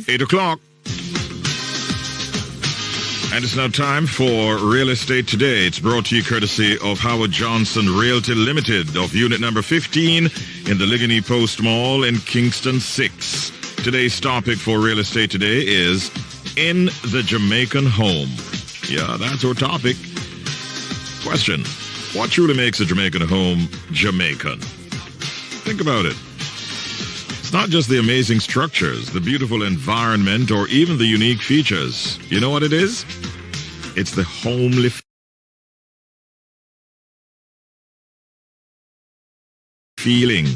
8 o'clock. And it's now time for Real Estate Today. It's brought to you courtesy of Howard Johnson Realty Limited of unit number 15 in the Ligony Post Mall in Kingston 6. Today's topic for Real Estate Today is in the Jamaican home. Yeah, that's our topic. Question: what truly makes a Jamaican home Jamaican? Think about it. It's not just the amazing structures, the beautiful environment, or even the unique features. You know what it is? It's the homely feeling.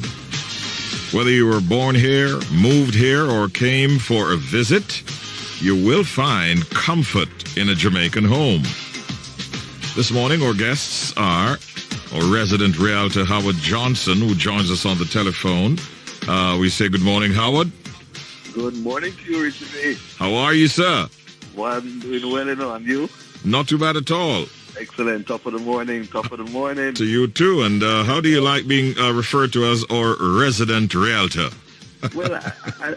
Whether you were born here, moved here, or came for a visit, you will find comfort in a Jamaican home. This morning, our guests are our resident realtor, Howard Johnson, who joins us on the telephone. We say good morning, Howard. Good morning to you, Richard. How are you, sir? Well, I'm doing well, and you? Not too bad at all. Excellent. Top of the morning. To you too. And how do you like being referred to as our resident realtor? Well,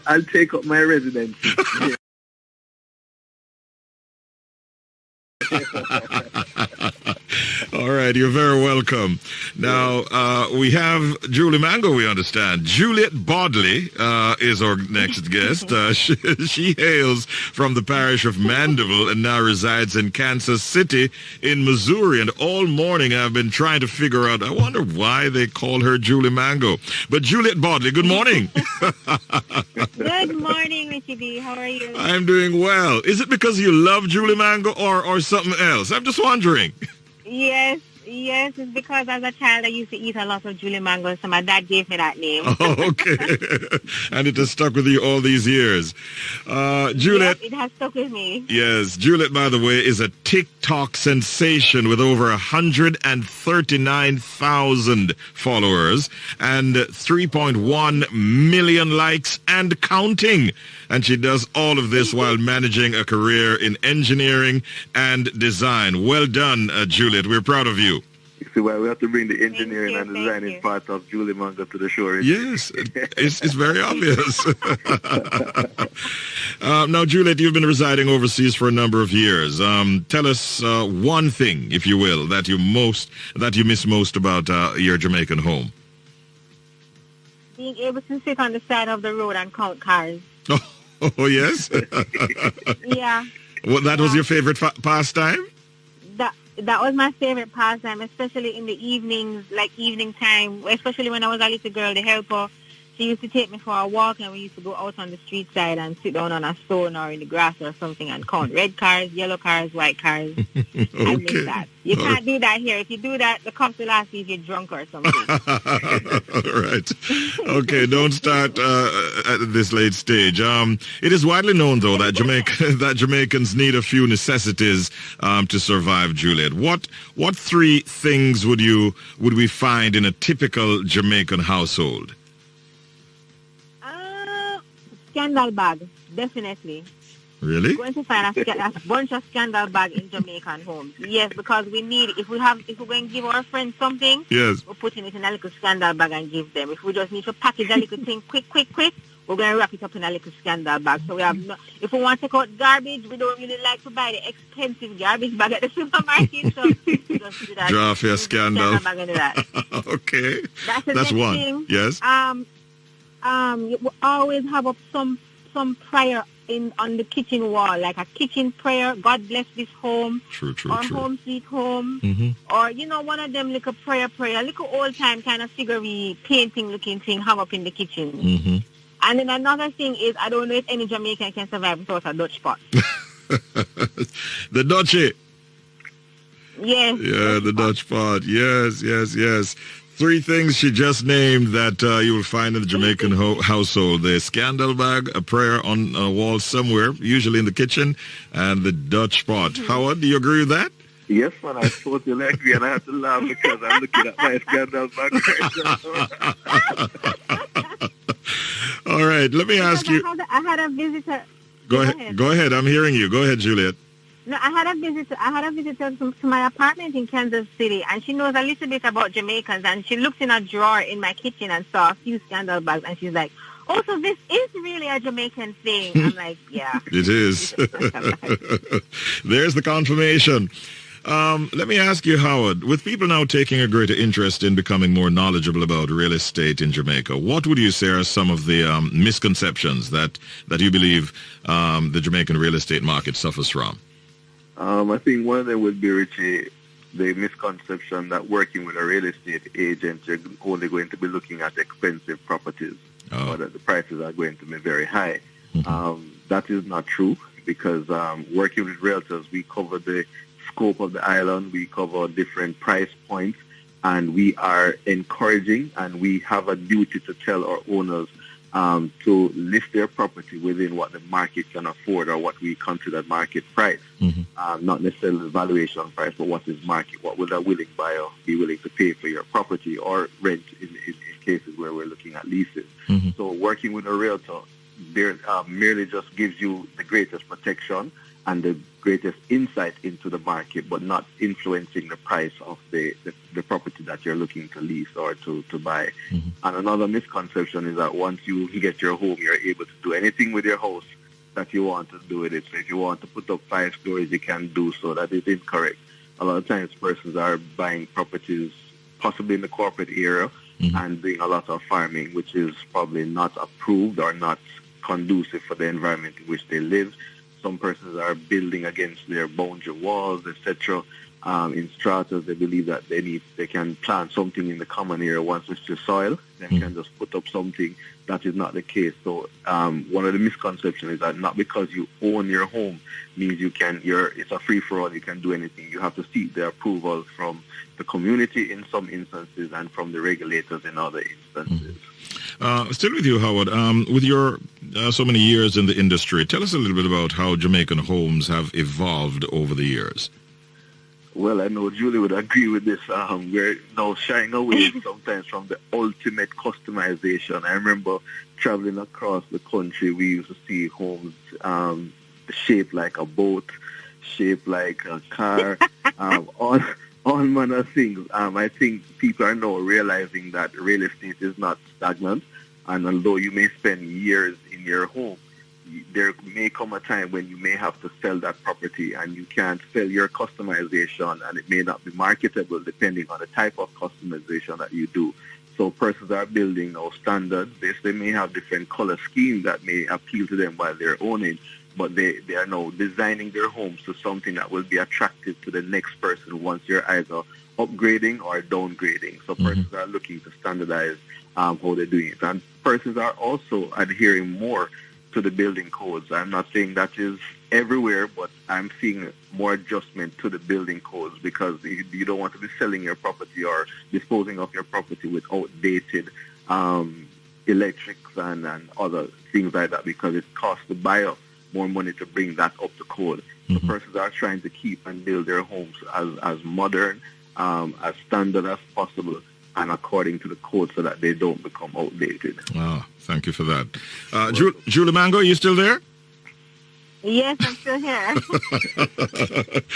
I'll take up my residence. All right, you're very welcome. Now, we have Julie Mango, we understand. Juliet Bodley is our next guest. She hails from the parish of Mandeville and now resides in Kansas City in Missouri. And all morning I've been trying to figure out, I wonder why they call her Julie Mango. But Juliet Bodley, good morning. Good morning, Richie B. How are you? I'm doing well. Is it because you love Julie Mango or something else? I'm just wondering. Yes, it's because as a child I used to eat a lot of Julie Mango, so my dad gave me that name. Oh, okay. And it has stuck with you all these years. Juliet. Yep, it has stuck with me. Yes, Juliet, by the way, is a TikTok sensation with over 139,000 followers and 3.1 million likes and counting. And she does all of this while managing a career in engineering and design. Well done, Juliet. We're proud of you. You see why we have to bring the engineering and designing part of Julie Mango to the show. Yes, it's very obvious. Now, Juliet, you've been residing overseas for a number of years. Tell us one thing, if you will, that you miss most about your Jamaican home. Being able to sit on the side of the road and count cars. Oh yes? Yeah. Well, that was your favorite pastime? That was my favorite pastime, especially in the evenings, like evening time, especially when I was a little girl. The helper, she used to take me for a walk, and we used to go out on the street side and sit down on a stone or in the grass or something and count red cars, yellow cars, white cars. Okay. I miss that. You can't do that here. If you do that, the cops will ask you if you're drunk or something. Right. Okay, don't start at this late stage. It is widely known, though, that Jamaicans need a few necessities to survive, Juliet. What three things would we find in a typical Jamaican household? Scandal bag, definitely. Really? You're going to find a bunch of scandal bag in Jamaican homes. Yes, because we need, if we're going to give our friends something, yes, we're putting it in a little scandal bag and give them. If we just need to package a little thing quick, we're going to wrap it up in a little scandal bag. So we have if we want to take out garbage, we don't really like to buy the expensive garbage bag at the supermarket. So we just do that. Draw for a scandal. Bag into that. Okay. That's one. Thing. Yes. You always have up some prayer on the kitchen wall, like a kitchen prayer. God bless this home. True. Or home sweet home. Mm-hmm. Or one of them little prayer, little old time kind of figurine painting looking thing hung up in the kitchen. Mm-hmm. And then another thing is, I don't know if any Jamaican can survive without a Dutch pot. The Dutchie. Yes. Yeah, the Dutch pot. Yes. Three things she just named that you will find in the Jamaican household. The scandal bag, a prayer on a wall somewhere, usually in the kitchen, and the Dutch pot. Mm-hmm. Howard, do you agree with that? Yes, man, I totally agree, and I have to laugh because I'm looking at my scandal bag right now. All right, let me ask you. I had a visitor. Go ahead. I'm hearing you. Go ahead, Juliet. No, I had a visitor to my apartment in Kansas City, and she knows a little bit about Jamaicans, and she looked in a drawer in my kitchen and saw a few scandal bags, and she's like, Also, this is really a Jamaican thing. I'm like, yeah. It is. There's the confirmation. Let me ask you, Howard, with people now taking a greater interest in becoming more knowledgeable about real estate in Jamaica, what would you say are some of the misconceptions that you believe the Jamaican real estate market suffers from? I think one of them would be, Richie, the misconception that working with a real estate agent, you're only going to be looking at expensive properties, or that the prices are going to be very high. That is not true, because working with realtors, we cover the scope of the island, we cover different price points, and we are encouraging, and we have a duty to tell our owners to list their property within what the market can afford, or what we consider market price. Not necessarily the valuation price, but what is market, what would a willing buyer be willing to pay for your property, or rent in cases where we're looking at leases. So working with a realtor there merely just gives you the greatest protection and the greatest insight into the market, but not influencing the price of the property that you're looking to lease or to buy. And another misconception is that once you get your home, you're able to do anything with your house that you want to do with it. So if you want to put up 5 stories, you can do so. That is incorrect. A lot of times persons are buying properties possibly in the corporate area and doing a lot of farming, which is probably not approved or not conducive for the environment in which they live. Some persons are building against their boundary walls, etc. In stratas, they believe that they can plant something in the common area once it's just soil. They can just put up something. That is not the case. So one of the misconceptions is that not because you own your home means it's a free-for-all, you can do anything. You have to seek the approval from the community in some instances and from the regulators in other instances. Still with you, Howard, with your so many years in the industry, tell us a little bit about how Jamaican homes have evolved over the years. Well, I know Julie would agree with this. We're now shying away sometimes from the ultimate customization. I remember traveling across the country, we used to see homes shaped like a boat, shaped like a car, all manner of things. I think people are now realizing that real estate is not stagnant, and although you may spend years in your home, there may come a time when you may have to sell that property, and you can't sell your customization, and it may not be marketable depending on the type of customization that you do. So persons are building now standards. They may have different color schemes that may appeal to them while they're owning, but they are now designing their homes to something that will be attractive to the next person once you're either upgrading or downgrading. So persons are looking to standardize how they're doing it. And persons are also adhering more to the building codes. I'm not saying that is everywhere, but I'm seeing more adjustment to the building codes, because you don't want to be selling your property or disposing of your property with outdated electrics and other things like that, because it costs the buyer more money to bring that up to code. So persons are trying to keep and build their homes as modern, as standard as possible, and according to the code, so that they don't become outdated. Ah, thank you for that. Julie Mango, you still there? Yes, I'm still here.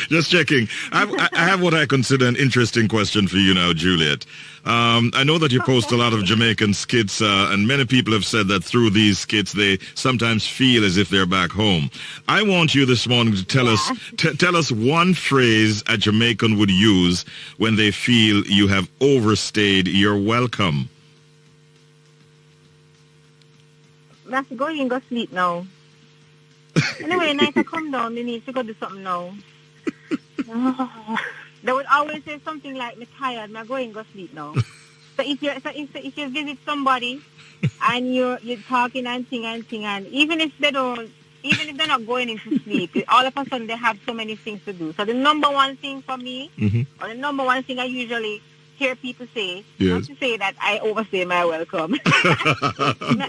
Just checking. I have what I consider an interesting question for you now, Juliet. I know that you post a lot of Jamaican skits, and many people have said that through these skits they sometimes feel as if they're back home. I want you this morning to tell us one phrase a Jamaican would use when they feel you have overstayed your welcome. That's going go sleep now. Anyway, night I come down, we need to go do something now. They would always say something like, "Me tired, me going go sleep now." So if you visit somebody and you're talking and thing, and even if they're not going into sleep, all of a sudden they have so many things to do. So the number one thing for me, or the number one thing I usually hear people say, not to say that I overstay my welcome. I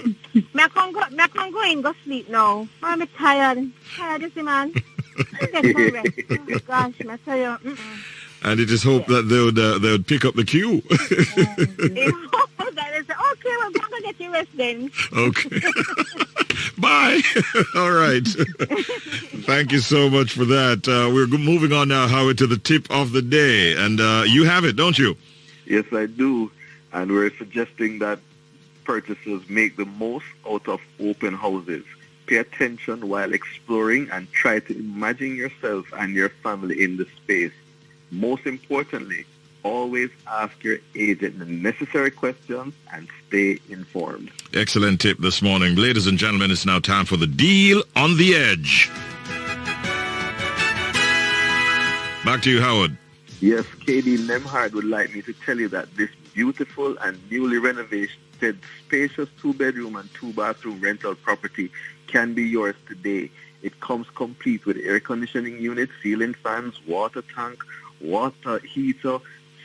can't go in, go sleep now. I'm tired, you see, man. Get some rest. Oh, gosh, I tell you. And it is hope that they would pick up the cue. They say, okay, we're going to get you rest then. Okay. Bye. All right. Thank you so much for that. We're moving on now, Howard, to the tip of the day. And you have it, don't you? Yes, I do. And we're suggesting that purchases, make the most out of open houses. Pay attention while exploring and try to imagine yourself and your family in the space. Most importantly, always ask your agent the necessary questions and stay informed. Excellent tip this morning. Ladies and gentlemen, it's now time for the Deal on the Edge. Back to you, Howard. Yes, KD Nemhard would like me to tell you that this beautiful and newly renovated, spacious 2-bedroom and 2-bathroom rental property can be yours today. It comes complete with air conditioning unit, ceiling fans, water tank, water heater,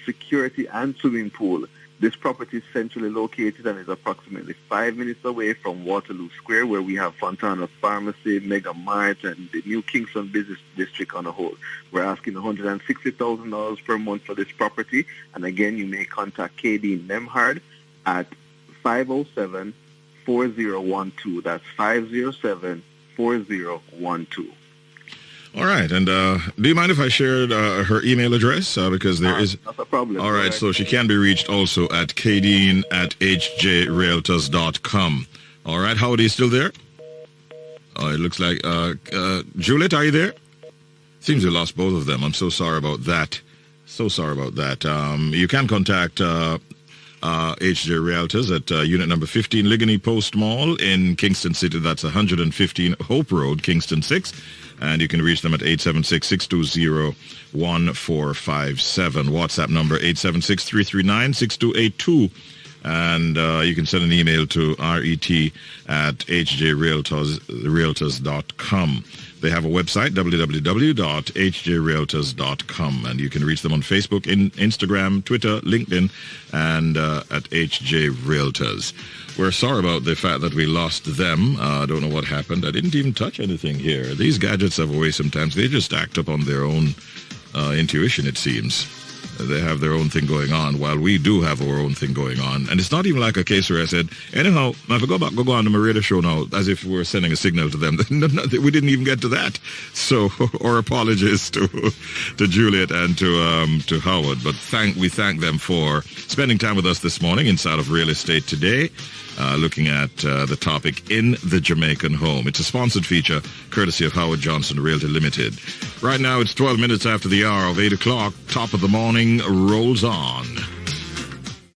security, and swimming pool. This property is centrally located and is approximately 5 minutes away from Waterloo Square, where we have Fontana Pharmacy, Mega Mart, and the new Kingston Business District on a whole. We're asking $160,000 per month for this property. And again, you may contact KD Nemhard at 507-4012. That's 507-4012. All right, and do you mind if I shared her email address? Because there is... Not a problem. All right, so she can be reached also at kdean@hjrealtors.com. All right, Howard, are you still there? Oh, it looks like... Juliet, are you there? Seems we lost both of them. I'm so sorry about that. So sorry about that. You can contact HJ Realtors at unit number 15, Ligony Post Mall in Kingston City. That's 115 Hope Road, Kingston 6. And you can reach them at 876-620-1457. WhatsApp number 876-339-6282. And you can send an email to ret@hjrealtors.com. They have a website, www.hjrealtors.com. And you can reach them on Facebook, Instagram, Twitter, LinkedIn, and at HJ Realtors. We're sorry about the fact that we lost them. I don't know what happened. I didn't even touch anything here. These gadgets have a way sometimes. They just act up on their own intuition, it seems. They have their own thing going on, while we do have our own thing going on. And it's not even like a case where I said, anyhow, if I go on to my radio show now, as if we're sending a signal to them. We didn't even get to that. So, our apologies to Juliet and to Howard. But we thank them for spending time with us this morning inside of Real Estate Today. Looking at the topic in the Jamaican home. It's a sponsored feature courtesy of Howard Johnson Realty Limited. Right now it's 12 minutes after the hour of 8 o'clock. Top of the morning rolls on.